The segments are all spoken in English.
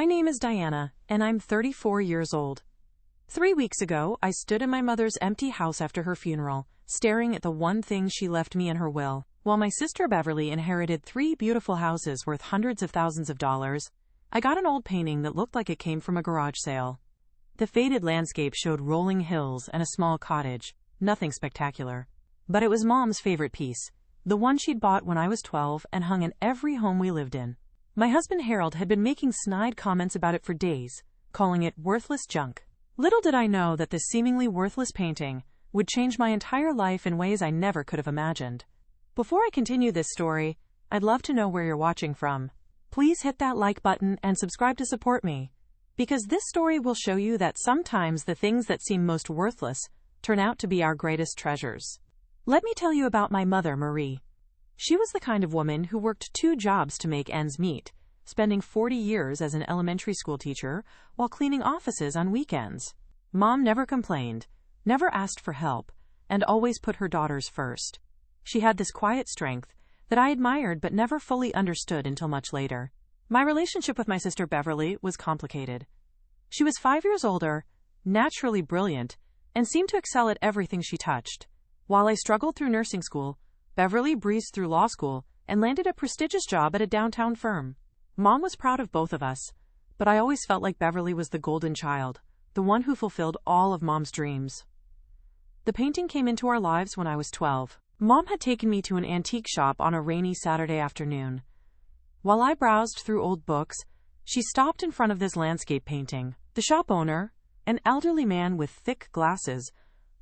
My name is Diana, and I'm 34 years old. 3 weeks ago, I stood in my mother's empty house after her funeral, staring at the one thing she left me in her will. While my sister Beverly inherited 3 beautiful houses worth hundreds of thousands of dollars, I got an old painting that looked like it came from a garage sale. The faded landscape showed rolling hills and a small cottage, nothing spectacular. But it was Mom's favorite piece, the one she'd bought when I was 12 and hung in every home we lived in. My husband Harold had been making snide comments about it for days, calling it worthless junk. Little did I know that this seemingly worthless painting would change my entire life in ways I never could have imagined. Before I continue this story, I'd love to know where you're watching from. Please hit that like button and subscribe to support me, because this story will show you that sometimes the things that seem most worthless turn out to be our greatest treasures. Let me tell you about my mother, Marie. She was the kind of woman who worked 2 jobs to make ends meet, spending 40 years as an elementary school teacher while cleaning offices on weekends. Mom never complained, never asked for help, and always put her daughters first. She had this quiet strength that I admired but never fully understood until much later. My relationship with my sister Beverly was complicated. She was 5 years older, naturally brilliant, and seemed to excel at everything she touched. While I struggled through nursing school, Beverly breezed through law school and landed a prestigious job at a downtown firm. Mom was proud of both of us, but I always felt like Beverly was the golden child, the one who fulfilled all of Mom's dreams. The painting came into our lives when I was 12. Mom had taken me to an antique shop on a rainy Saturday afternoon. While I browsed through old books, she stopped in front of this landscape painting. The shop owner, an elderly man with thick glasses,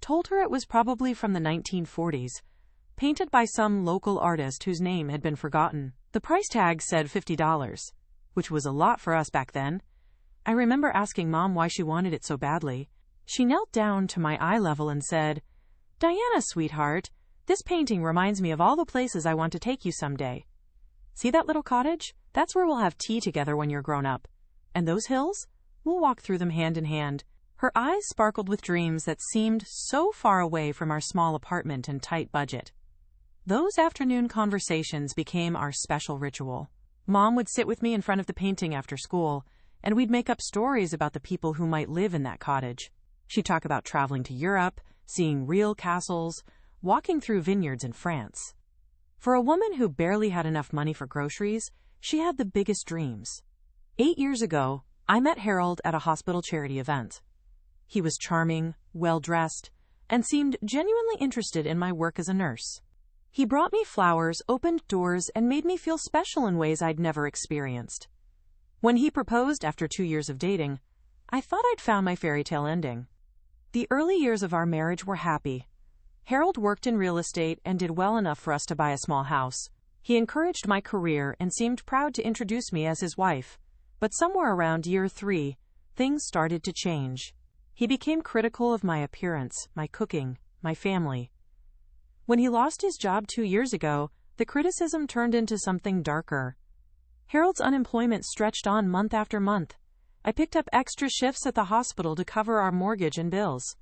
told her it was probably from the 1940s, painted by some local artist whose name had been forgotten. The price tag said $50, which was a lot for us back then. I remember asking Mom why she wanted it so badly. She knelt down to my eye level and said, "Diana, sweetheart, this painting reminds me of all the places I want to take you someday. See that little cottage? That's where we'll have tea together when you're grown up. And those hills? We'll walk through them hand in hand." Her eyes sparkled with dreams that seemed so far away from our small apartment and tight budget. Those afternoon conversations became our special ritual. Mom would sit with me in front of the painting after school, and we'd make up stories about the people who might live in that cottage. She'd talk about traveling to Europe, seeing real castles, walking through vineyards in France. For a woman who barely had enough money for groceries, she had the biggest dreams. 8 years ago, I met Harold at a hospital charity event. He was charming, well-dressed, and seemed genuinely interested in my work as a nurse. He brought me flowers, opened doors, and made me feel special in ways I'd never experienced. When he proposed after 2 years of dating, I thought I'd found my fairy tale ending. The early years of our marriage were happy. Harold worked in real estate and did well enough for us to buy a small house. He encouraged my career and seemed proud to introduce me as his wife. But somewhere around year 3, things started to change. He became critical of my appearance, my cooking, my family. When he lost his job 2 years ago, the criticism turned into something darker. Harold's unemployment stretched on month after month. I picked up extra shifts at the hospital to cover our mortgage and bills.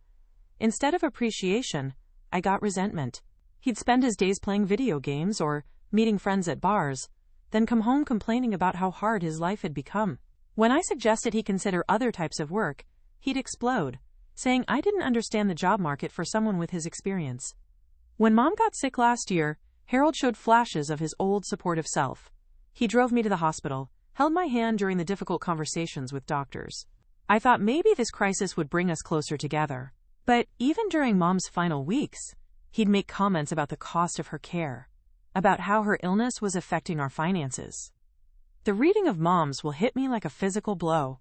Instead of appreciation, I got resentment. He'd spend his days playing video games or meeting friends at bars, then come home complaining about how hard his life had become. When I suggested he consider other types of work, he'd explode, saying I didn't understand the job market for someone with his experience. When Mom got sick last year, Harold showed flashes of his old supportive self. He drove me to the hospital, held my hand during the difficult conversations with doctors. I thought maybe this crisis would bring us closer together. But even during Mom's final weeks, he'd make comments about the cost of her care, about how her illness was affecting our finances. The reading of Mom's will hit me like a physical blow.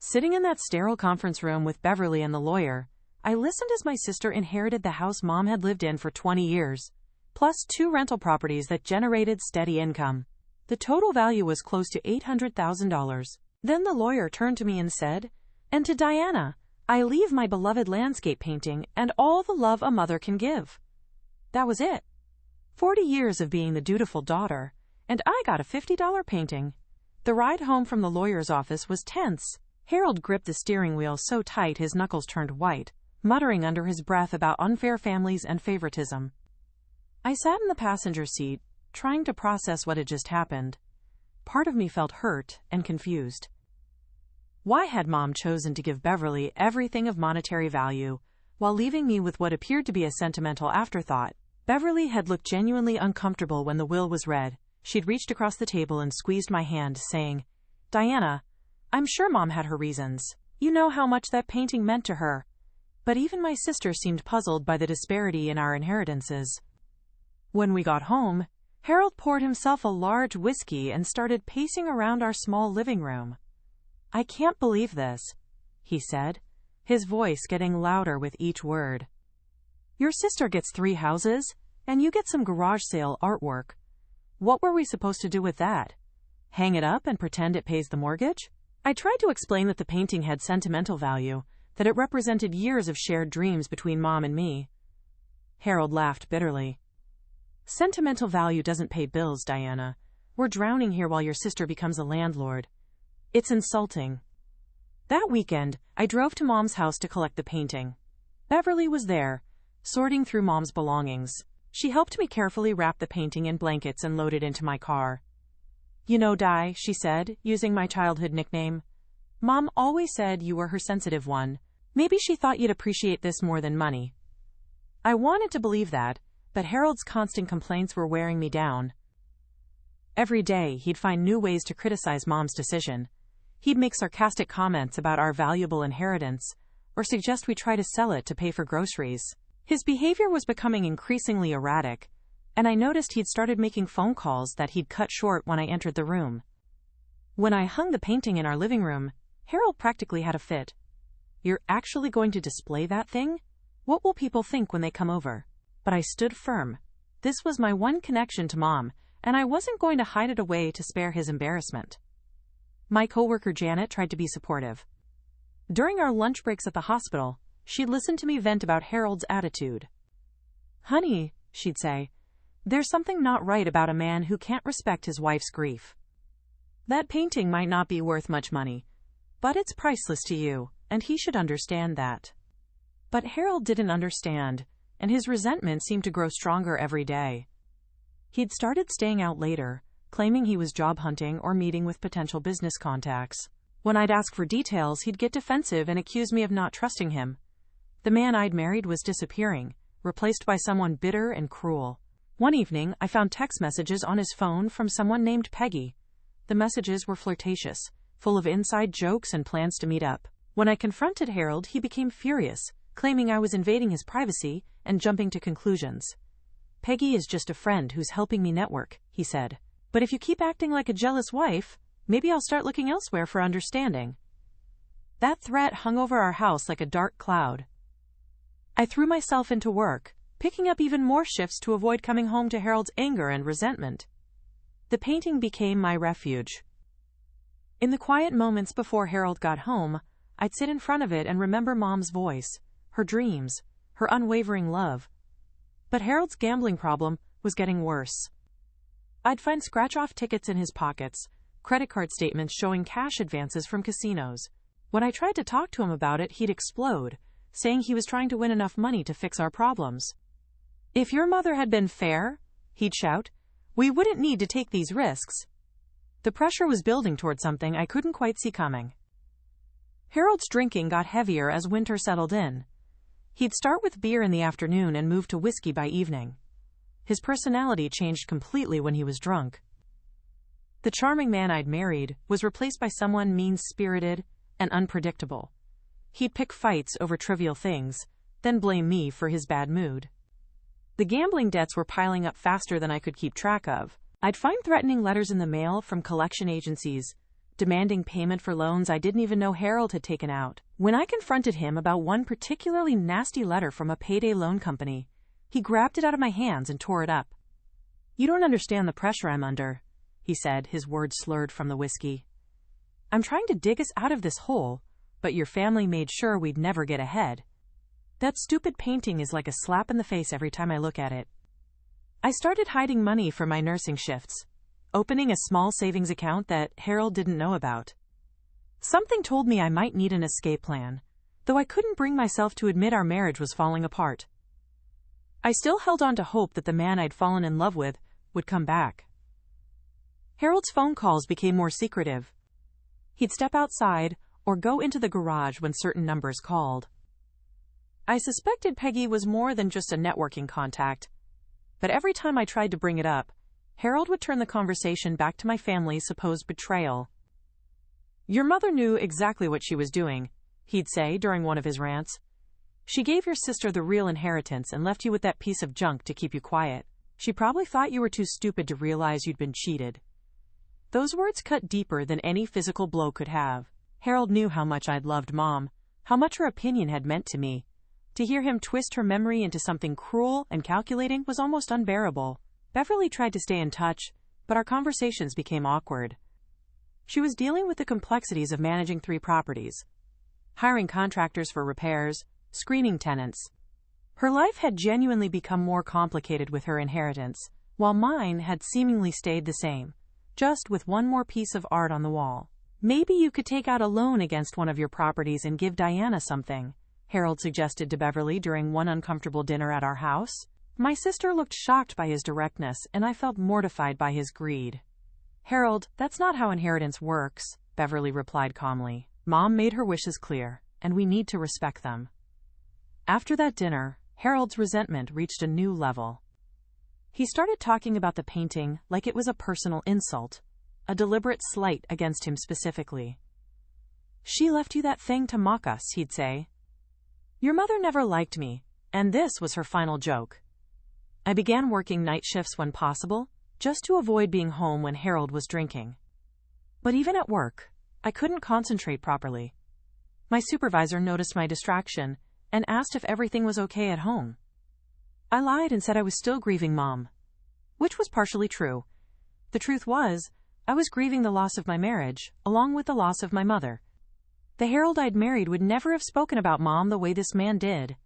Sitting in that sterile conference room with Beverly and the lawyer, I listened as my sister inherited the house Mom had lived in for 20 years, plus 2 rental properties that generated steady income. The total value was close to $800,000. Then the lawyer turned to me and said, "And to Diana, I leave my beloved landscape painting and all the love a mother can give." That was it. 40 years of being the dutiful daughter, and I got a $50 painting. The ride home from the lawyer's office was tense. Harold gripped the steering wheel so tight his knuckles turned white, muttering under his breath about unfair families and favoritism. I sat in the passenger seat, trying to process what had just happened. Part of me felt hurt and confused. Why had Mom chosen to give Beverly everything of monetary value, while leaving me with what appeared to be a sentimental afterthought? Beverly had looked genuinely uncomfortable when the will was read. She'd reached across the table and squeezed my hand, saying, "Diana, I'm sure Mom had her reasons. You know how much that painting meant to her." But even my sister seemed puzzled by the disparity in our inheritances. When we got home, Harold poured himself a large whiskey and started pacing around our small living room. "I can't believe this," he said, his voice getting louder with each word. "Your sister gets 3 houses, and you get some garage sale artwork. What were we supposed to do with that? Hang it up and pretend it pays the mortgage?" I tried to explain that the painting had sentimental value, that it represented years of shared dreams between Mom and me. Harold laughed bitterly. "Sentimental value doesn't pay bills, Diana. We're drowning here while your sister becomes a landlord. It's insulting." That weekend, I drove to Mom's house to collect the painting. Beverly was there, sorting through Mom's belongings. She helped me carefully wrap the painting in blankets and load it into my car. "You know, Di," she said, using my childhood nickname, "Mom always said you were her sensitive one. Maybe she thought you'd appreciate this more than money." I wanted to believe that, but Harold's constant complaints were wearing me down. Every day, he'd find new ways to criticize Mom's decision. He'd make sarcastic comments about our valuable inheritance, or suggest we try to sell it to pay for groceries. His behavior was becoming increasingly erratic, and I noticed he'd started making phone calls that he'd cut short when I entered the room. When I hung the painting in our living room, Harold practically had a fit. "You're actually going to display that thing? What will people think when they come over?" But I stood firm. This was my one connection to Mom, and I wasn't going to hide it away to spare his embarrassment. My coworker Janet tried to be supportive. During our lunch breaks at the hospital, she'd listen to me vent about Harold's attitude. "Honey," she'd say, "there's something not right about a man who can't respect his wife's grief. That painting might not be worth much money, but it's priceless to you, and he should understand that." But Harold didn't understand, and his resentment seemed to grow stronger every day. He'd started staying out later, claiming he was job hunting or meeting with potential business contacts. When I'd ask for details, he'd get defensive and accuse me of not trusting him. The man I'd married was disappearing, replaced by someone bitter and cruel. One evening, I found text messages on his phone from someone named Peggy. The messages were flirtatious, full of inside jokes and plans to meet up. When I confronted Harold, he became furious, claiming I was invading his privacy and jumping to conclusions. "Peggy is just a friend who's helping me network," he said. "But if you keep acting like a jealous wife, maybe I'll start looking elsewhere for understanding." That threat hung over our house like a dark cloud. I threw myself into work, picking up even more shifts to avoid coming home to Harold's anger and resentment. The painting became my refuge. In the quiet moments before Harold got home, I'd sit in front of it and remember Mom's voice, her dreams, her unwavering love. But Harold's gambling problem was getting worse. I'd find scratch-off tickets in his pockets, credit card statements showing cash advances from casinos. When I tried to talk to him about it, he'd explode, saying he was trying to win enough money to fix our problems. "If your mother had been fair," he'd shout, "we wouldn't need to take these risks." The pressure was building toward something I couldn't quite see coming. Harold's drinking got heavier as winter settled in. He'd start with beer in the afternoon and move to whiskey by evening. His personality changed completely when he was drunk. The charming man I'd married was replaced by someone mean-spirited and unpredictable. He'd pick fights over trivial things, then blame me for his bad mood. The gambling debts were piling up faster than I could keep track of. I'd find threatening letters in the mail from collection agencies, demanding payment for loans I didn't even know Harold had taken out. When I confronted him about one particularly nasty letter from a payday loan company, he grabbed it out of my hands and tore it up. "You don't understand the pressure I'm under," he said, his words slurred from the whiskey. "I'm trying to dig us out of this hole, but your family made sure we'd never get ahead. That stupid painting is like a slap in the face every time I look at it." I started hiding money for my nursing shifts, opening a small savings account that Harold didn't know about. Something told me I might need an escape plan, though I couldn't bring myself to admit our marriage was falling apart. I still held on to hope that the man I'd fallen in love with would come back. Harold's phone calls became more secretive. He'd step outside, or go into the garage when certain numbers called. I suspected Peggy was more than just a networking contact, but every time I tried to bring it up, Harold would turn the conversation back to my family's supposed betrayal. "Your mother knew exactly what she was doing," he'd say during one of his rants. "She gave your sister the real inheritance and left you with that piece of junk to keep you quiet. She probably thought you were too stupid to realize you'd been cheated." Those words cut deeper than any physical blow could have. Harold knew how much I'd loved Mom, how much her opinion had meant to me. To hear him twist her memory into something cruel and calculating was almost unbearable. Beverly tried to stay in touch, but our conversations became awkward. She was dealing with the complexities of managing 3 properties, hiring contractors for repairs, screening tenants. Her life had genuinely become more complicated with her inheritance, while mine had seemingly stayed the same, just with one more piece of art on the wall. "Maybe you could take out a loan against one of your properties and give Diana something," Harold suggested to Beverly during one uncomfortable dinner at our house. My sister looked shocked by his directness, and I felt mortified by his greed. "Harold, that's not how inheritance works," Beverly replied calmly. "Mom made her wishes clear, and we need to respect them." After that dinner, Harold's resentment reached a new level. He started talking about the painting like it was a personal insult, a deliberate slight against him specifically. "She left you that thing to mock us," he'd say. "Your mother never liked me, and this was her final joke." I began working night shifts when possible, just to avoid being home when Harold was drinking. But even at work, I couldn't concentrate properly. My supervisor noticed my distraction and asked if everything was okay at home. I lied and said I was still grieving Mom, which was partially true. The truth was, I was grieving the loss of my marriage, along with the loss of my mother. The Harold I'd married would never have spoken about Mom the way this man did.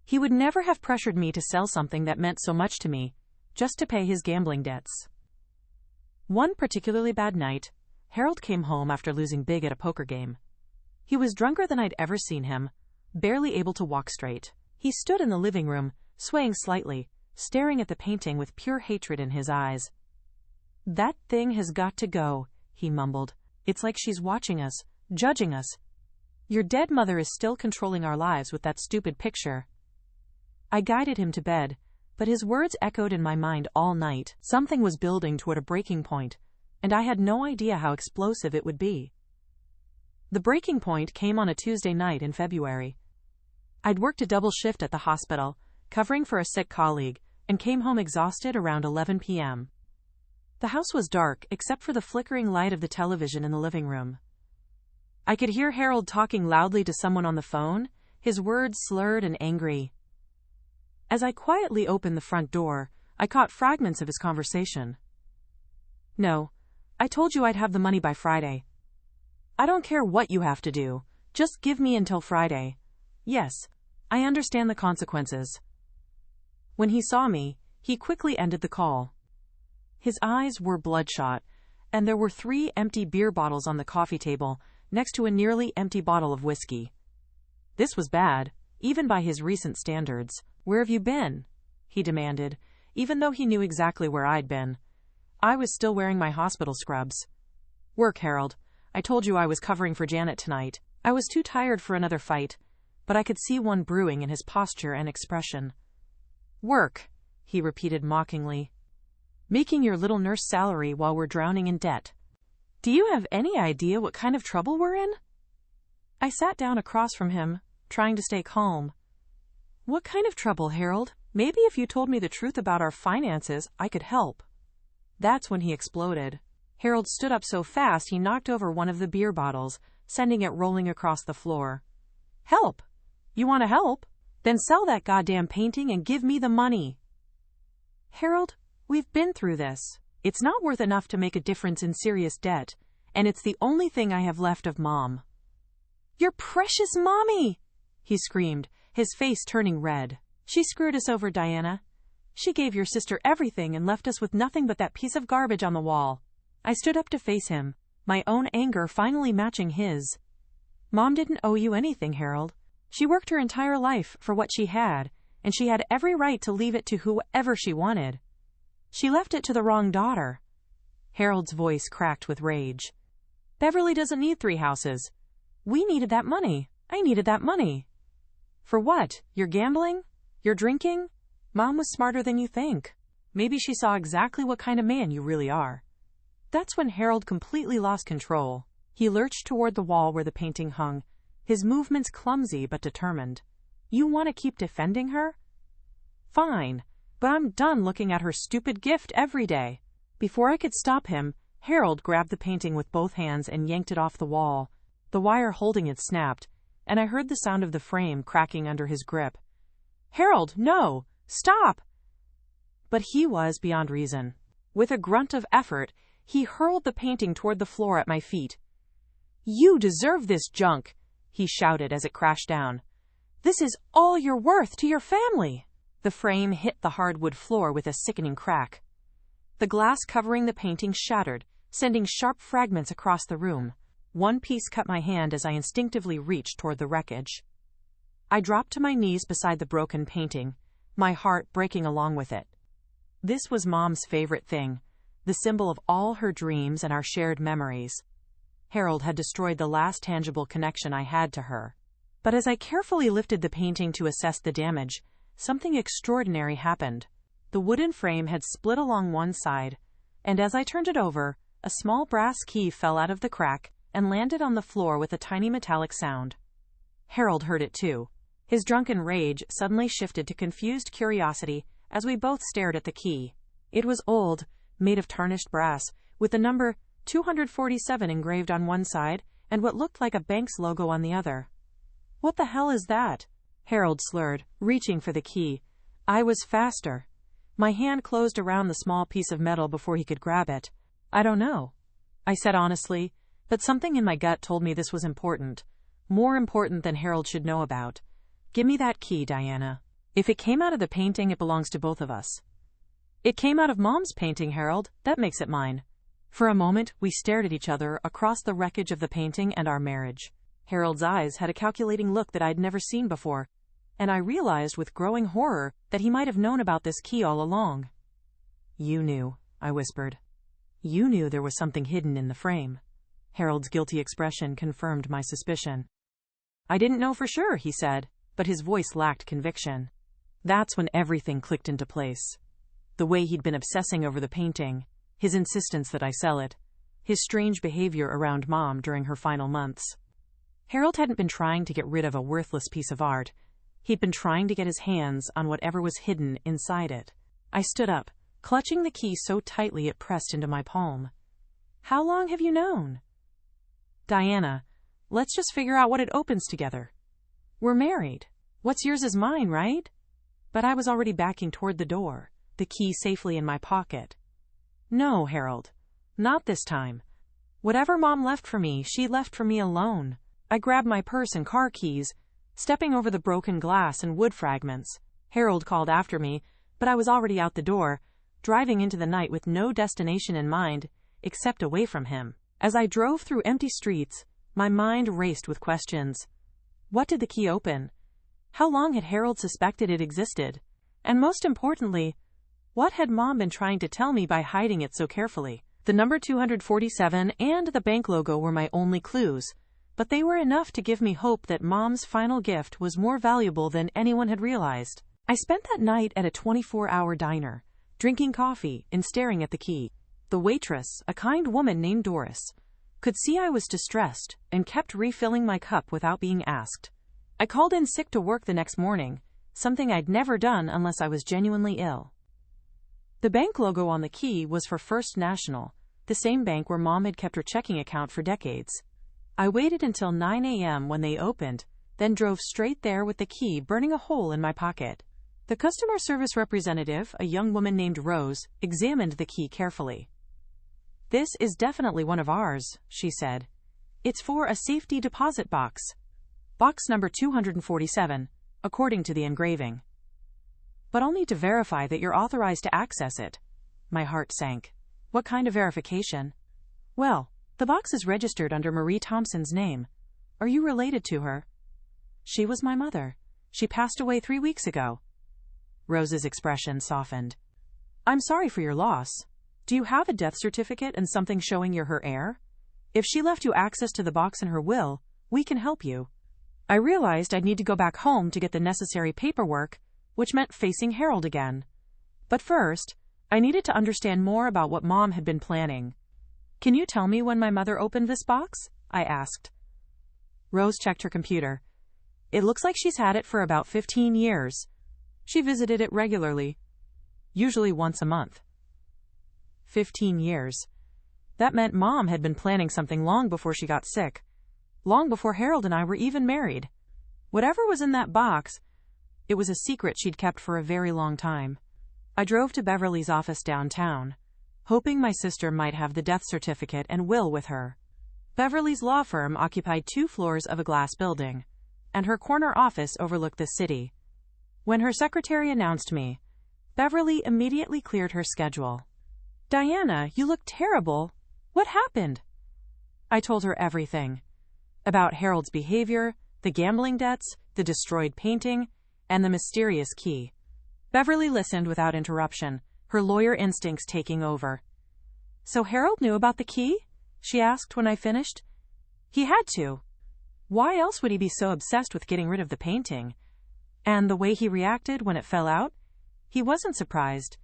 He would never have pressured me to sell something that meant so much to me, just to pay his gambling debts. One particularly bad night, Harold came home after losing big at a poker game. He was drunker than I'd ever seen him, barely able to walk straight. He stood in the living room, swaying slightly, staring at the painting with pure hatred in his eyes. "That thing has got to go," he mumbled. "It's like she's watching us, judging us. Your dead mother is still controlling our lives with that stupid picture." I guided him to bed, but his words echoed in my mind all night. Something was building toward a breaking point, and I had no idea how explosive it would be. The breaking point came on a Tuesday night in February. I'd worked a double shift at the hospital, covering for a sick colleague, and came home exhausted around 11 p.m. The house was dark except for the flickering light of the television in the living room. I could hear Harold talking loudly to someone on the phone, his words slurred and angry. As I quietly opened the front door, I caught fragments of his conversation. "No, I told you I'd have the money by Friday. I don't care what you have to do, just give me until Friday. Yes, I understand the consequences." When he saw me, he quickly ended the call. His eyes were bloodshot, and there were 3 empty beer bottles on the coffee table, next to a nearly empty bottle of whiskey. This was bad, even by his recent standards. "Where have you been?" he demanded, even though he knew exactly where I'd been. I was still wearing my hospital scrubs. "Work, Harold. I told you I was covering for Janet tonight." I was too tired for another fight, but I could see one brewing in his posture and expression. "Work," he repeated mockingly. "Making your little nurse salary while we're drowning in debt. Do you have any idea what kind of trouble we're in?" I sat down across from him, trying to stay calm. "What kind of trouble, Harold? Maybe if you told me the truth about our finances, I could help." That's when he exploded. Harold stood up so fast he knocked over one of the beer bottles, sending it rolling across the floor. "Help? You want to help? Then sell that goddamn painting and give me the money." "Harold, we've been through this. It's not worth enough to make a difference in serious debt, and it's the only thing I have left of Mom." "Your precious mommy!" he screamed, his face turning red. "She screwed us over, Diana. She gave your sister everything and left us with nothing but that piece of garbage on the wall." I stood up to face him, my own anger finally matching his. "Mom didn't owe you anything, Harold. She worked her entire life for what she had, and she had every right to leave it to whoever she wanted. She left it to the wrong daughter." Harold's voice cracked with rage. "Beverly doesn't need 3 houses. We needed that money. I needed that money. For what? You're gambling? You're drinking? Mom was smarter than you think. Maybe she saw exactly what kind of man you really are. That's when Harold completely lost control. He lurched toward the wall where the painting hung, his movements clumsy but determined. You want to keep defending her? Fine, but I'm done looking at her stupid gift every day. Before I could stop him, Harold grabbed the painting with both hands and yanked it off the wall. The wire holding it snapped, and I heard the sound of the frame cracking under his grip. Harold, no! Stop! But he was beyond reason. With a grunt of effort, he hurled the painting toward the floor at my feet. You deserve this junk, he shouted as it crashed down. This is all you're worth to your family. The frame hit the hardwood floor with a sickening crack. The glass covering the painting shattered, sending sharp fragments across the room. One piece cut my hand as I instinctively reached toward the wreckage. I dropped to my knees beside the broken painting, my heart breaking along with it. This was Mom's favorite thing, the symbol of all her dreams and our shared memories. Harold had destroyed the last tangible connection I had to her. But as I carefully lifted the painting to assess the damage, something extraordinary happened. The wooden frame had split along one side, and as I turned it over, a small brass key fell out of the crack and landed on the floor with a tiny metallic sound. Harold heard it too. His drunken rage suddenly shifted to confused curiosity as we both stared at the key. It was old, made of tarnished brass, with the number 247 engraved on one side and what looked like a bank's logo on the other. What the hell is that? Harold slurred, reaching for the key. I was faster. My hand closed around the small piece of metal before he could grab it. I don't know, I said honestly, but something in my gut told me this was important. More important than Harold should know about. Give me that key, Diana. If it came out of the painting, it belongs to both of us. It came out of Mom's painting, Harold. That makes it mine. For a moment, we stared at each other across the wreckage of the painting and our marriage. Harold's eyes had a calculating look that I'd never seen before, and I realized with growing horror that he might have known about this key all along. You knew, I whispered. You knew there was something hidden in the frame. Harold's guilty expression confirmed my suspicion. I didn't know for sure, he said, but his voice lacked conviction. That's when everything clicked into place. The way he'd been obsessing over the painting, his insistence that I sell it, his strange behavior around Mom during her final months. Harold hadn't been trying to get rid of a worthless piece of art. He'd been trying to get his hands on whatever was hidden inside it. I stood up, clutching the key so tightly it pressed into my palm. How long have you known? Diana, let's just figure out what it opens together. We're married. What's yours is mine, right? But I was already backing toward the door, the key safely in my pocket. No, Harold. Not this time. Whatever Mom left for me, she left for me alone. I grabbed my purse and car keys, stepping over the broken glass and wood fragments. Harold called after me, but I was already out the door, driving into the night with no destination in mind, except away from him. As I drove through empty streets, my mind raced with questions. What did the key open? How long had Harold suspected it existed? And most importantly, what had Mom been trying to tell me by hiding it so carefully? The number 247 and the bank logo were my only clues, but they were enough to give me hope that Mom's final gift was more valuable than anyone had realized. I spent that night at a 24-hour diner, drinking coffee and staring at the key. The waitress, a kind woman named Doris, could see I was distressed and kept refilling my cup without being asked. I called in sick to work the next morning, something I'd never done unless I was genuinely ill. The bank logo on the key was for First National, the same bank where Mom had kept her checking account for decades. I waited until 9 a.m. when they opened, then drove straight there with the key burning a hole in my pocket. The customer service representative, a young woman named Rose, examined the key carefully. This is definitely one of ours, she said. It's for a safety deposit box. Box number 247, according to the engraving. But I'll need to verify that you're authorized to access it. My heart sank. What kind of verification? Well, the box is registered under Marie Thompson's name. Are you related to her? She was my mother. She passed away 3 weeks ago. Rose's expression softened. I'm sorry for your loss. Do you have a death certificate and something showing you're her heir? If she left you access to the box in her will, We can help you. I realized I'd need to go back home to get the necessary paperwork, which meant facing Harold again. But first, I needed to understand more about what Mom had been planning. Can you tell me when my mother opened this box? I asked. Rose checked her computer. It looks like she's had it for about 15 years. She visited it regularly, usually once a month. 15 years. That meant Mom had been planning something long before she got sick, long before Harold and I were even married. Whatever was in that box, it was a secret she'd kept for a very long time. I drove to Beverly's office downtown, hoping my sister might have the death certificate and will with her. Beverly's law firm occupied 2 floors of a glass building, and her corner office overlooked the city. When her secretary announced me, Beverly immediately cleared her schedule. Diana, you look terrible. What happened? I told her everything. About Harold's behavior, the gambling debts, the destroyed painting, and the mysterious key. Beverly listened without interruption, her lawyer instincts taking over. So Harold knew about the key? She asked when I finished. He had to. Why else would he be so obsessed with getting rid of the painting? And the way he reacted when it fell out? He wasn't surprised.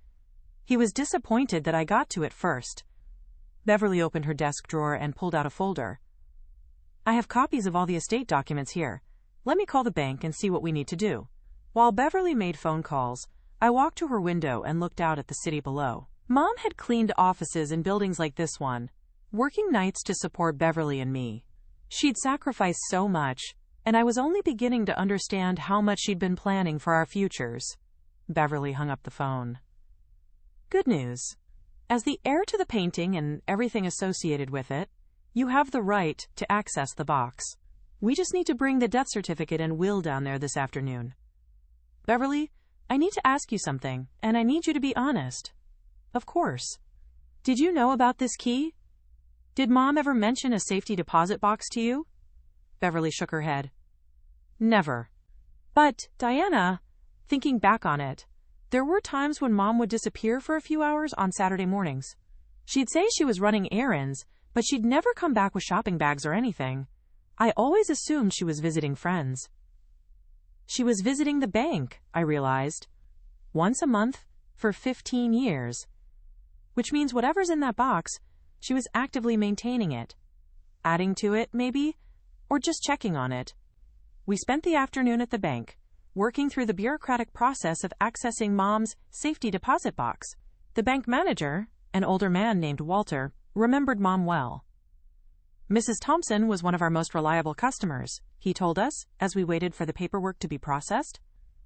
He was disappointed that I got to it first. Beverly opened her desk drawer and pulled out a folder. I have copies of all the estate documents here. Let me call the bank and see what we need to do. While Beverly made phone calls, I walked to her window and looked out at the city below. Mom had cleaned offices in buildings like this one, working nights to support Beverly and me. She'd sacrificed so much, and I was only beginning to understand how much she'd been planning for our futures. Beverly hung up the phone. Good news. As the heir to the painting and everything associated with it, you have the right to access the box. We just need to bring the death certificate and will down there this afternoon. Beverly, I need to ask you something, and I need you to be honest. Of course. Did you know about this key? Did Mom ever mention a safety deposit box to you? Beverly shook her head. Never. But, Diana, thinking back on it, there were times when Mom would disappear for a few hours on Saturday mornings. She'd say she was running errands, but she'd never come back with shopping bags or anything. I always assumed she was visiting friends. She was visiting the bank, I realized. Once a month for 15 years. Which means whatever's in that box, she was actively maintaining it. Adding to it, maybe? Or just checking on it. We spent the afternoon at the bank, working through the bureaucratic process of accessing Mom's safety deposit box. The bank manager, an older man named Walter, remembered Mom well. Mrs. Thompson was one of our most reliable customers, he told us, as we waited for the paperwork to be processed.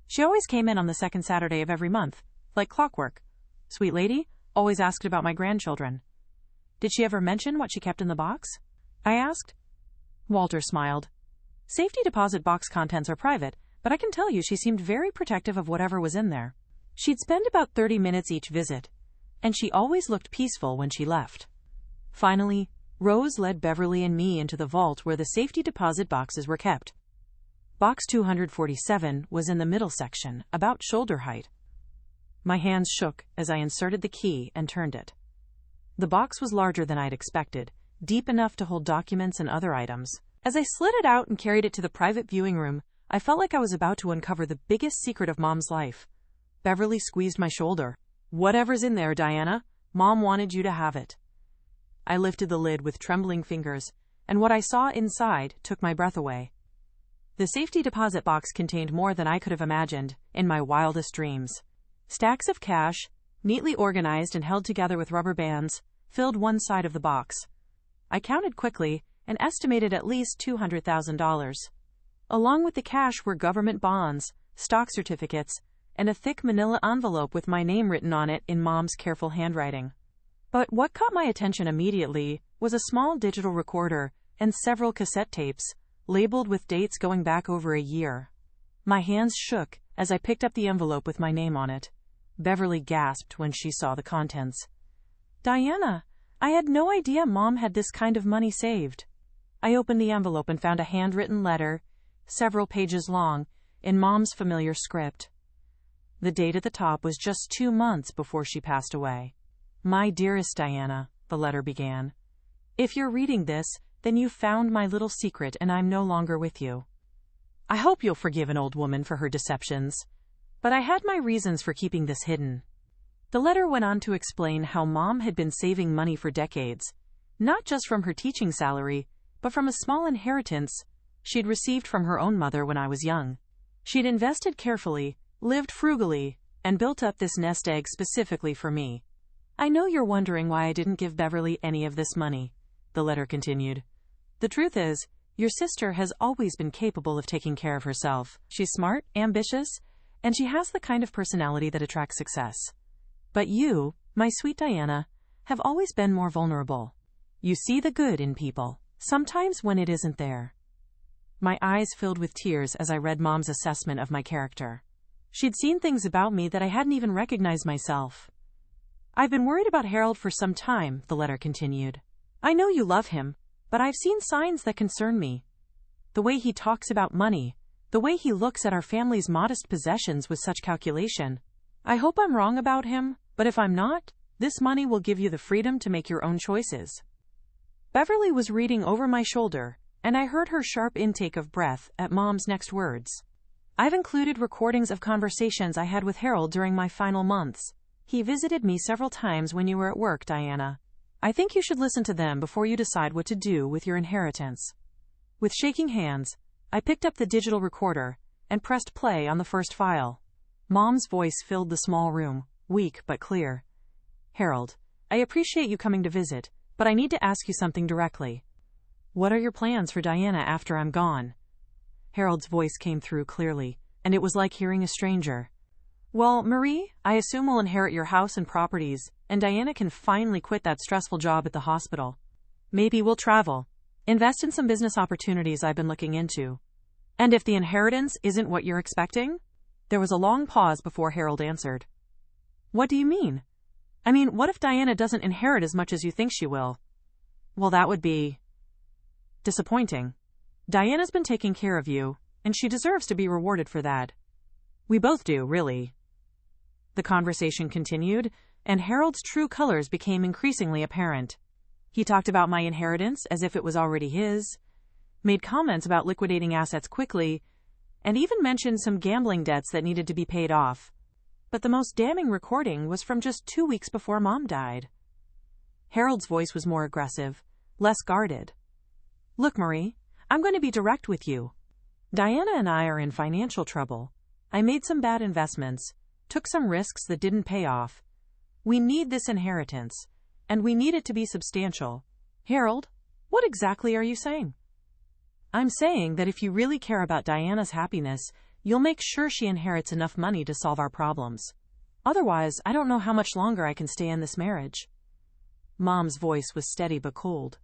She always came in on the second Saturday of every month, like clockwork. Sweet lady, always asked about my grandchildren. Did she ever mention what she kept in the box? I asked. Walter smiled. Safety deposit box contents are private, but I can tell you she seemed very protective of whatever was in there. She'd spend about 30 minutes each visit, and she always looked peaceful when she left. Finally, Rose led Beverly and me into the vault where the safety deposit boxes were kept. Box 247 was in the middle section, about shoulder height. My hands shook as I inserted the key and turned it. The box was larger than I'd expected, deep enough to hold documents and other items. As I slid it out and carried it to the private viewing room, I felt like I was about to uncover the biggest secret of Mom's life. Beverly squeezed my shoulder. Whatever's in there, Diana, Mom wanted you to have it. I lifted the lid with trembling fingers, and what I saw inside took my breath away. The safety deposit box contained more than I could have imagined in my wildest dreams. Stacks of cash, neatly organized and held together with rubber bands, filled one side of the box. I counted quickly and estimated at least $200,000. Along with the cash were government bonds, stock certificates, and a thick manila envelope with my name written on it in Mom's careful handwriting. But what caught my attention immediately was a small digital recorder and several cassette tapes, labeled with dates going back over a year. My hands shook as I picked up the envelope with my name on it. Beverly gasped when she saw the contents. Diana, I had no idea Mom had this kind of money saved. I opened the envelope and found a handwritten letter, several pages long, in Mom's familiar script. The date at the top was just 2 months before she passed away. My dearest Diana, the letter began. If you're reading this, Then you found my little secret and I'm no longer with you. I hope you'll forgive an old woman for her deceptions. But I had my reasons for keeping this hidden. The letter went on to explain how Mom had been saving money for decades, not just from her teaching salary, but from a small inheritance she'd received from her own mother when I was young. She'd invested carefully, lived frugally, and built up this nest egg specifically for me. I know you're wondering why I didn't give Beverly any of this money, the letter continued. The truth is, your sister has always been capable of taking care of herself. She's smart, ambitious, and she has the kind of personality that attracts success. But you, my sweet Diana, have always been more vulnerable. You see the good in people, sometimes when it isn't there. My eyes filled with tears as I read Mom's assessment of my character. She'd seen things about me that I hadn't even recognized myself. I've been worried about Harold for some time, the letter continued. I know you love him, but I've seen signs that concern me. The way he talks about money, the way he looks at our family's modest possessions with such calculation. I hope I'm wrong about him, but if I'm not, this money will give you the freedom to make your own choices. Beverly was reading over my shoulder, and I heard her sharp intake of breath at Mom's next words. I've included recordings of conversations I had with Harold during my final months. He visited me several times when you were at work, Diana. I think you should listen to them before you decide what to do with your inheritance. With shaking hands, I picked up the digital recorder and pressed play on the first file. Mom's voice filled the small room, weak but clear. Harold, I appreciate you coming to visit, but I need to ask you something directly. What are your plans for Diana after I'm gone? Harold's voice came through clearly, and it was like hearing a stranger. Well, Marie, I assume we'll inherit your house and properties, and Diana can finally quit that stressful job at the hospital. Maybe we'll travel, invest in some business opportunities I've been looking into. And if the inheritance isn't what you're expecting? There was a long pause before Harold answered. What do you mean? I mean, what if Diana doesn't inherit as much as you think she will? Well, that would be disappointing. Diana's been taking care of you, and she deserves to be rewarded for that. We both do, really. The conversation continued, and Harold's true colors became increasingly apparent. He talked about my inheritance as if it was already his, made comments about liquidating assets quickly, and even mentioned some gambling debts that needed to be paid off. But the most damning recording was from just 2 weeks before Mom died. Harold's voice was more aggressive, less guarded. Look, Marie, I'm going to be direct with you. Diana and I are in financial trouble. I made some bad investments, took some risks that didn't pay off. We need this inheritance, and we need it to be substantial. Harold, what exactly are you saying? I'm saying that if you really care about Diana's happiness, you'll make sure she inherits enough money to solve our problems. Otherwise, I don't know how much longer I can stay in this marriage. Mom's voice was steady but cold.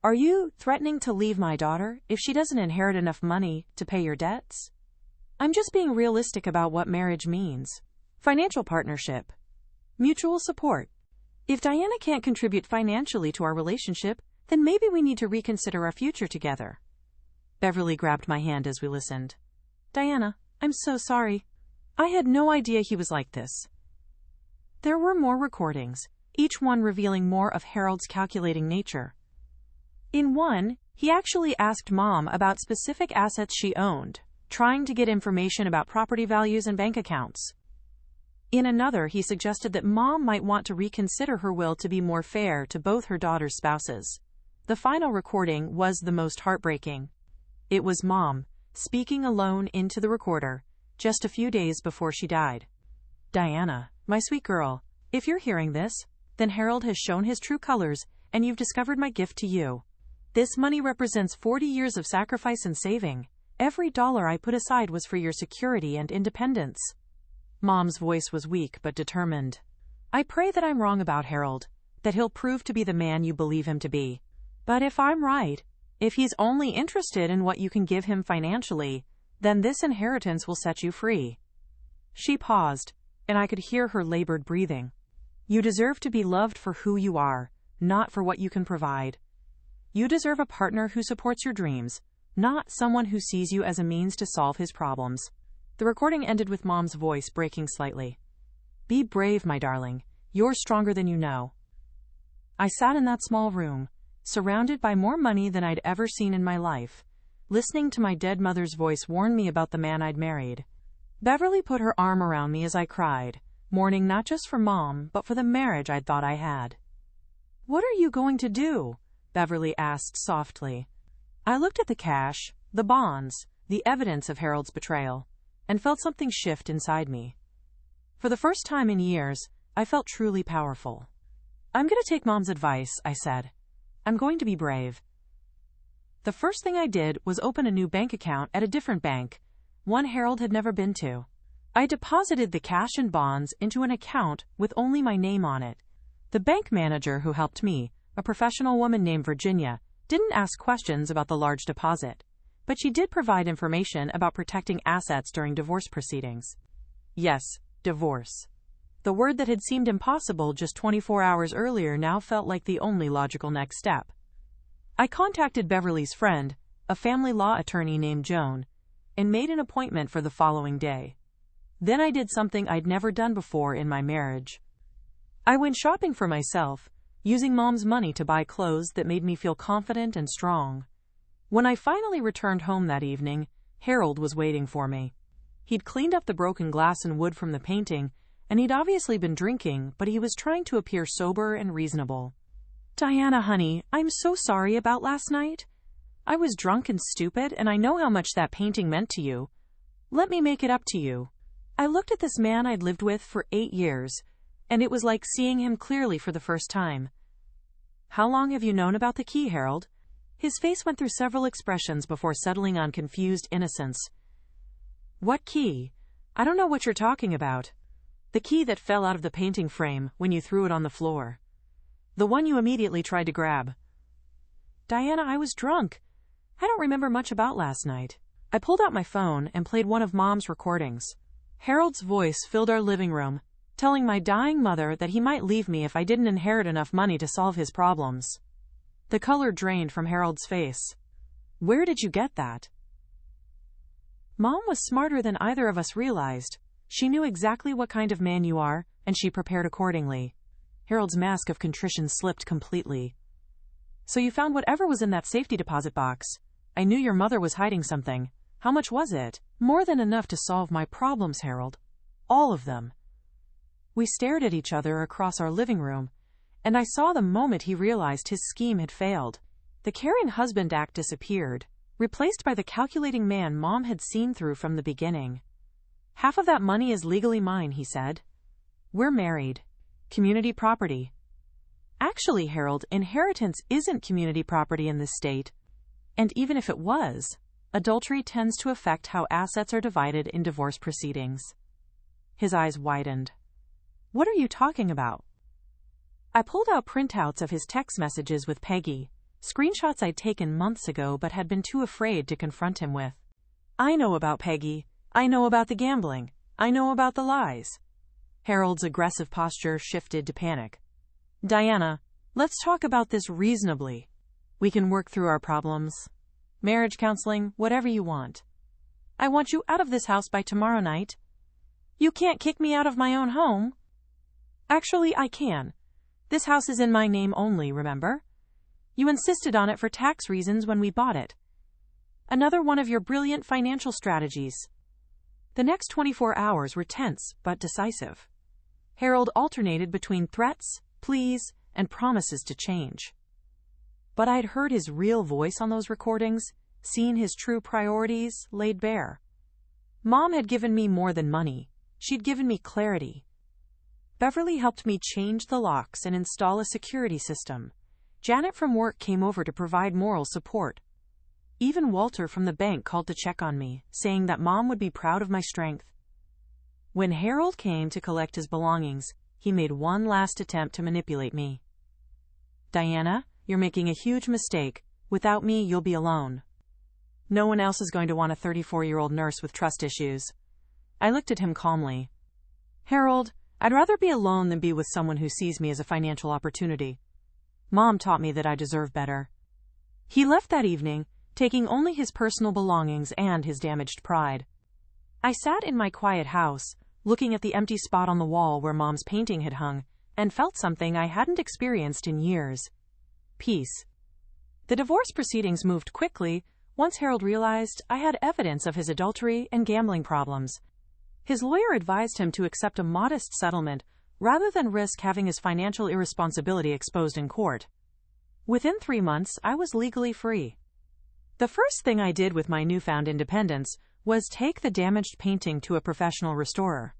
Are you threatening to leave my daughter if she doesn't inherit enough money to pay your debts? I'm just being realistic about what marriage means. Financial partnership. Mutual support. If Diana can't contribute financially to our relationship, then maybe we need to reconsider our future together. Beverly grabbed my hand as we listened. Diana, I'm so sorry. I had no idea he was like this. There were more recordings, each one revealing more of Harold's calculating nature. In one, he actually asked Mom about specific assets she owned, trying to get information about property values and bank accounts. In another, he suggested that Mom might want to reconsider her will to be more fair to both her daughter's spouses. The final recording was the most heartbreaking. It was Mom, speaking alone into the recorder, just a few days before she died. Diana, my sweet girl, if you're hearing this, then Harold has shown his true colors, and you've discovered my gift to you. This money represents 40 years of sacrifice and saving. Every dollar I put aside was for your security and independence. Mom's voice was weak but determined. I pray that I'm wrong about Harold, that he'll prove to be the man you believe him to be. But if I'm right, if he's only interested in what you can give him financially, then this inheritance will set you free. She paused, and I could hear her labored breathing. You deserve to be loved for who you are, not for what you can provide. You deserve a partner who supports your dreams, not someone who sees you as a means to solve his problems. The recording ended with Mom's voice breaking slightly. Be brave, my darling. You're stronger than you know. I sat in that small room, surrounded by more money than I'd ever seen in my life. Listening to my dead mother's voice warn me about the man I'd married. Beverly put her arm around me as I cried, mourning not just for Mom, but for the marriage I'd thought I had. "What are you going to do?" Beverly asked softly. I looked at the cash, the bonds, the evidence of Harold's betrayal, and felt something shift inside me. For the first time in years, I felt truly powerful. "I'm going to take Mom's advice," I said. "I'm going to be brave." The first thing I did was open a new bank account at a different bank, one Harold had never been to. I deposited the cash and bonds into an account with only my name on it. The bank manager who helped me, a professional woman named Virginia, didn't ask questions about the large deposit, but she did provide information about protecting assets during divorce proceedings. Yes, divorce. The word that had seemed impossible just 24 hours earlier now felt like the only logical next step. I contacted Beverly's friend, a family law attorney named Joan, and made an appointment for the following day. Then I did something I'd never done before in my marriage. I went shopping for myself, using Mom's money to buy clothes that made me feel confident and strong. When I finally returned home that evening, Harold was waiting for me. He'd cleaned up the broken glass and wood from the painting, and he'd obviously been drinking, but he was trying to appear sober and reasonable. "Diana, honey, I'm so sorry about last night. I was drunk and stupid, and I know how much that painting meant to you. Let me make it up to you." I looked at this man I'd lived with for 8 years, and it was like seeing him clearly for the first time. "How long have you known about the key, Harold?" His face went through several expressions before settling on confused innocence. "What key? I don't know what you're talking about." "The key that fell out of the painting frame when you threw it on the floor. The one you immediately tried to grab." "Diana, I was drunk. I don't remember much about last night." I pulled out my phone and played one of Mom's recordings. Harold's voice filled our living room, telling my dying mother that he might leave me if I didn't inherit enough money to solve his problems. The color drained from Harold's face. "Where did you get that?" Mom was smarter than either of us realized. She knew exactly what kind of man you are, and she prepared accordingly. Harold's mask of contrition slipped completely. "So you found whatever was in that safety deposit box. I knew your mother was hiding something. How much was it?" "More than enough to solve my problems, Harold. All of them." We stared at each other across our living room, and I saw the moment he realized his scheme had failed. The caring husband act disappeared, replaced by the calculating man Mom had seen through from the beginning. "Half of that money is legally mine," he said. "We're married. Community property." Actually, Harold, inheritance isn't community property in this state. And even if it was, adultery tends to affect how assets are divided in divorce proceedings. His eyes widened. "What are you talking about?" I pulled out printouts of his text messages with Peggy, screenshots I'd taken months ago but had been too afraid to confront him with. "I know about Peggy. I know about the gambling. I know about the lies." Harold's aggressive posture shifted to panic. "Diana, let's talk about this reasonably. We can work through our problems. Marriage counseling, whatever you want. I want you out of this house by tomorrow night." "You can't kick me out of my own home." "Actually, I can. This house is in my name only, remember? You insisted on it for tax reasons when we bought it. Another one of your brilliant financial strategies." The next 24 hours were tense but decisive. Harold alternated between threats, pleas, and promises to change. But I'd heard his real voice on those recordings, seen his true priorities laid bare. Mom had given me more than money. She'd given me clarity. Beverly helped me change the locks and install a security system. Janet from work came over to provide moral support. Even Walter from the bank called to check on me, saying that Mom would be proud of my strength. When Harold came to collect his belongings, he made one last attempt to manipulate me. "Diana, you're making a huge mistake. Without me, you'll be alone. No one else is going to want a 34-year-old nurse with trust issues." I looked at him calmly. "Harold, I'd rather be alone than be with someone who sees me as a financial opportunity. Mom taught me that I deserve better." He left that evening, taking only his personal belongings and his damaged pride. I sat in my quiet house, looking at the empty spot on the wall where Mom's painting had hung, and felt something I hadn't experienced in years. Peace. The divorce proceedings moved quickly once Harold realized I had evidence of his adultery and gambling problems. His lawyer advised him to accept a modest settlement rather than risk having his financial irresponsibility exposed in court. Within 3 months, I was legally free. The first thing I did with my newfound independence was take the damaged painting to a professional restorer.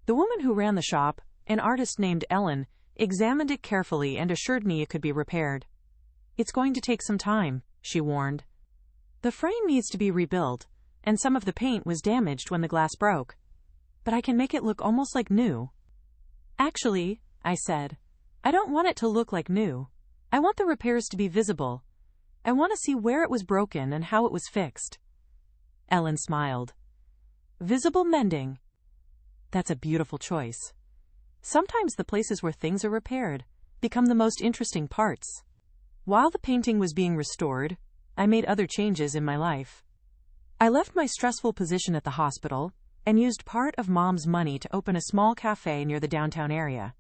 The woman who ran the shop, an artist named Ellen, examined it carefully and assured me it could be repaired. "It's going to take some time," she warned. "The frame needs to be rebuilt, and some of the paint was damaged when the glass broke. But I can make it look almost like new." "Actually," I said, "I don't want it to look like new. I want the repairs to be visible. I want to see where it was broken and how it was fixed." Ellen smiled. "Visible mending. That's a beautiful choice. Sometimes the places where things are repaired become the most interesting parts." While the painting was being restored, I made other changes in my life. I left my stressful position at the hospital and used part of Mom's money to open a small cafe near the downtown area.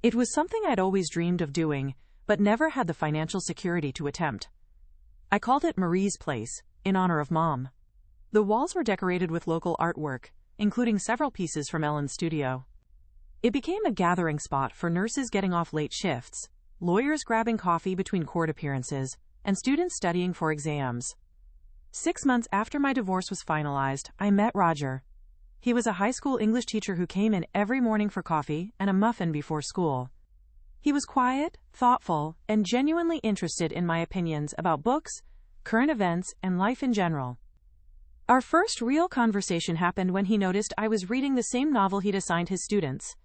It was something I'd always dreamed of doing, but never had the financial security to attempt. I called it Marie's Place, in honor of Mom. The walls were decorated with local artwork, including several pieces from Ellen's studio. It became a gathering spot for nurses getting off late shifts, lawyers grabbing coffee between court appearances, and students studying for exams. 6 months after my divorce was finalized, I met Roger. He was a high school English teacher who came in every morning for coffee and a muffin before school. He was quiet, thoughtful, and genuinely interested in my opinions about books, current events, and life in general. Our first real conversation happened when he noticed I was reading the same novel he'd assigned his students.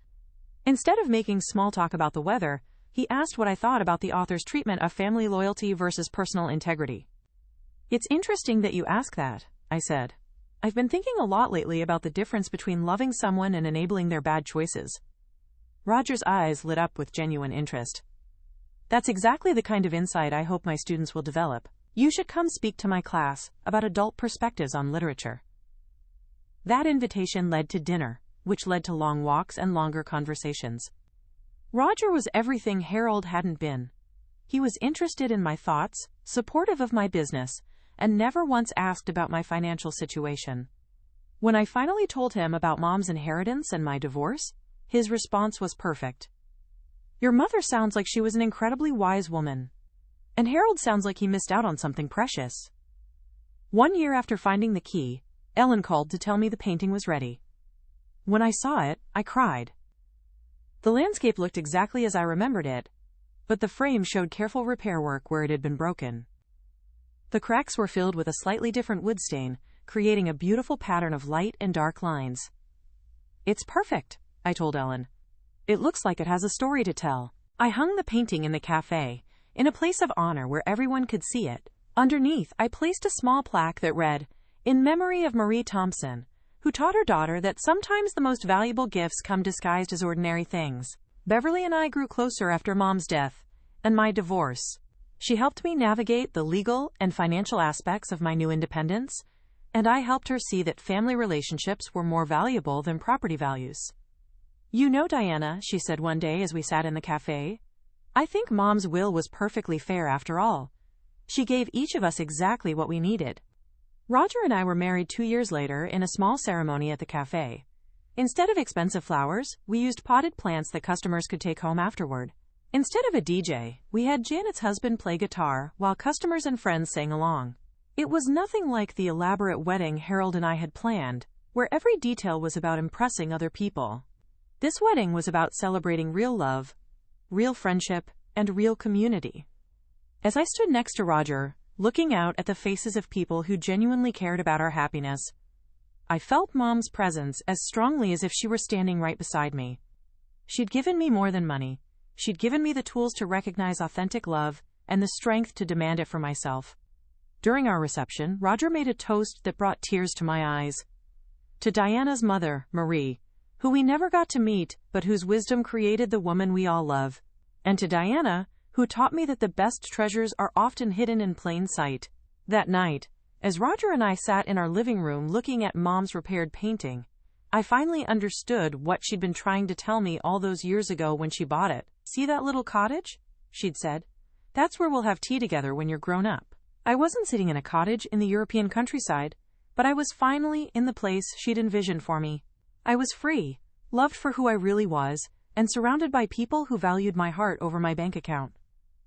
Instead of making small talk about the weather, he asked what I thought about the author's treatment of family loyalty versus personal integrity. "It's interesting that you ask that," I said. "I've been thinking a lot lately about the difference between loving someone and enabling their bad choices." Roger's eyes lit up with genuine interest. "That's exactly the kind of insight I hope my students will develop. You should come speak to my class about adult perspectives on literature." That invitation led to dinner, which led to long walks and longer conversations. Roger was everything Harold hadn't been. He was interested in my thoughts, supportive of my business, and never once asked about my financial situation. When I finally told him about Mom's inheritance and my divorce, his response was perfect. "Your mother sounds like she was an incredibly wise woman. And Harold sounds like he missed out on something precious." 1 year after finding the key, Ellen called to tell me the painting was ready. When I saw it, I cried. The landscape looked exactly as I remembered it, but the frame showed careful repair work where it had been broken. The cracks were filled with a slightly different wood stain, creating a beautiful pattern of light and dark lines. "It's perfect," I told Ellen. "It looks like it has a story to tell." I hung the painting in the cafe, in a place of honor where everyone could see it. Underneath, I placed a small plaque that read, "In memory of Marie Thompson, who taught her daughter that sometimes the most valuable gifts come disguised as ordinary things." Beverly and I grew closer after Mom's death and my divorce. She helped me navigate the legal and financial aspects of my new independence, and I helped her see that family relationships were more valuable than property values. "You know, Diana," she said one day as we sat in the cafe, "I think Mom's will was perfectly fair after all. She gave each of us exactly what we needed." Roger and I were married 2 years later in a small ceremony at the cafe. Instead of expensive flowers, we used potted plants that customers could take home afterward. Instead of a DJ, we had Janet's husband play guitar while customers and friends sang along. It was nothing like the elaborate wedding Harold and I had planned, where every detail was about impressing other people. This wedding was about celebrating real love, real friendship, and real community. As I stood next to Roger, looking out at the faces of people who genuinely cared about our happiness, I felt Mom's presence as strongly as if she were standing right beside me. She'd given me more than money. She'd given me the tools to recognize authentic love and the strength to demand it for myself. During our reception, Roger made a toast that brought tears to my eyes. To Diana's mother, Marie, who we never got to meet, but whose wisdom created the woman we all love. And to Diana, who taught me that the best treasures are often hidden in plain sight. That night, as Roger and I sat in our living room looking at Mom's repaired painting, I finally understood what she'd been trying to tell me all those years ago when she bought it. "See that little cottage?" she'd said. That's where we'll have tea together when you're grown up. I wasn't sitting in a cottage in the European countryside, but I was finally in the place she'd envisioned for me. I was free, loved for who I really was, and surrounded by people who valued my heart over my bank account.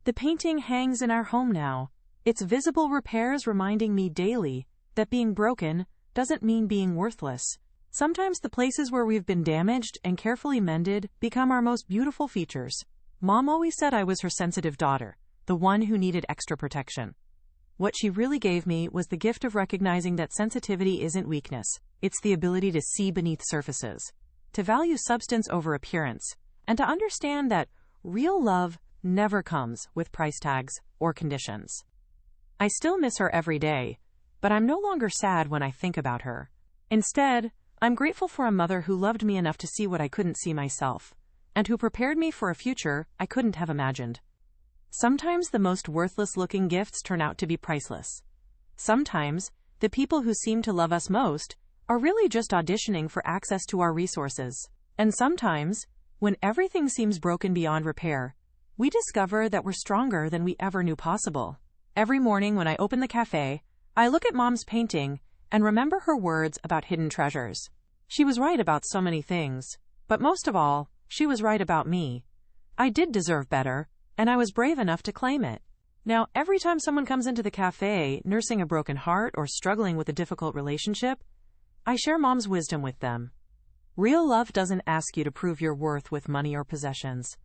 The painting hangs in our home now, its visible repairs reminding me daily that being broken doesn't mean being worthless. Sometimes the places where we've been damaged and carefully mended become our most beautiful features. Mom always said I was her sensitive daughter, the one who needed extra protection. What she really gave me was the gift of recognizing that sensitivity isn't weakness, it's the ability to see beneath surfaces, to value substance over appearance, and to understand that real love never comes with price tags or conditions. I still miss her every day, but I'm no longer sad when I think about her. Instead, I'm grateful for a mother who loved me enough to see what I couldn't see myself, and who prepared me for a future I couldn't have imagined. Sometimes the most worthless-looking gifts turn out to be priceless. Sometimes, the people who seem to love us most are really just auditioning for access to our resources. And sometimes, when everything seems broken beyond repair, we discover that we're stronger than we ever knew possible. Every morning when I open the cafe, I look at Mom's painting and remember her words about hidden treasures. She was right about so many things, but most of all, she was right about me. I did deserve better, and I was brave enough to claim it. Now, every time someone comes into the cafe nursing a broken heart or struggling with a difficult relationship, I share Mom's wisdom with them. Real love doesn't ask you to prove your worth with money or possessions.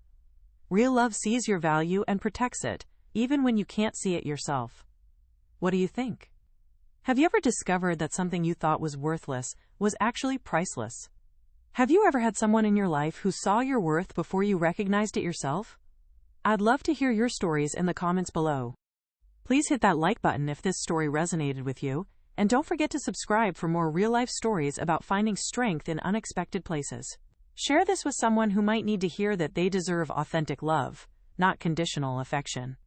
Real love sees your value and protects it, even when you can't see it yourself. What do you think? Have you ever discovered that something you thought was worthless was actually priceless? Have you ever had someone in your life who saw your worth before you recognized it yourself? I'd love to hear your stories in the comments below. Please hit that like button if this story resonated with you, and don't forget to subscribe for more real-life stories about finding strength in unexpected places. Share this with someone who might need to hear that they deserve authentic love, not conditional affection.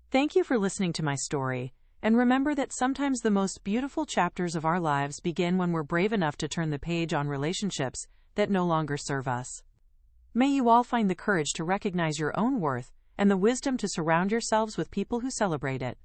Thank you for listening to my story, and remember that sometimes the most beautiful chapters of our lives begin when we're brave enough to turn the page on relationships that no longer serve us. May you all find the courage to recognize your own worth and the wisdom to surround yourselves with people who celebrate it.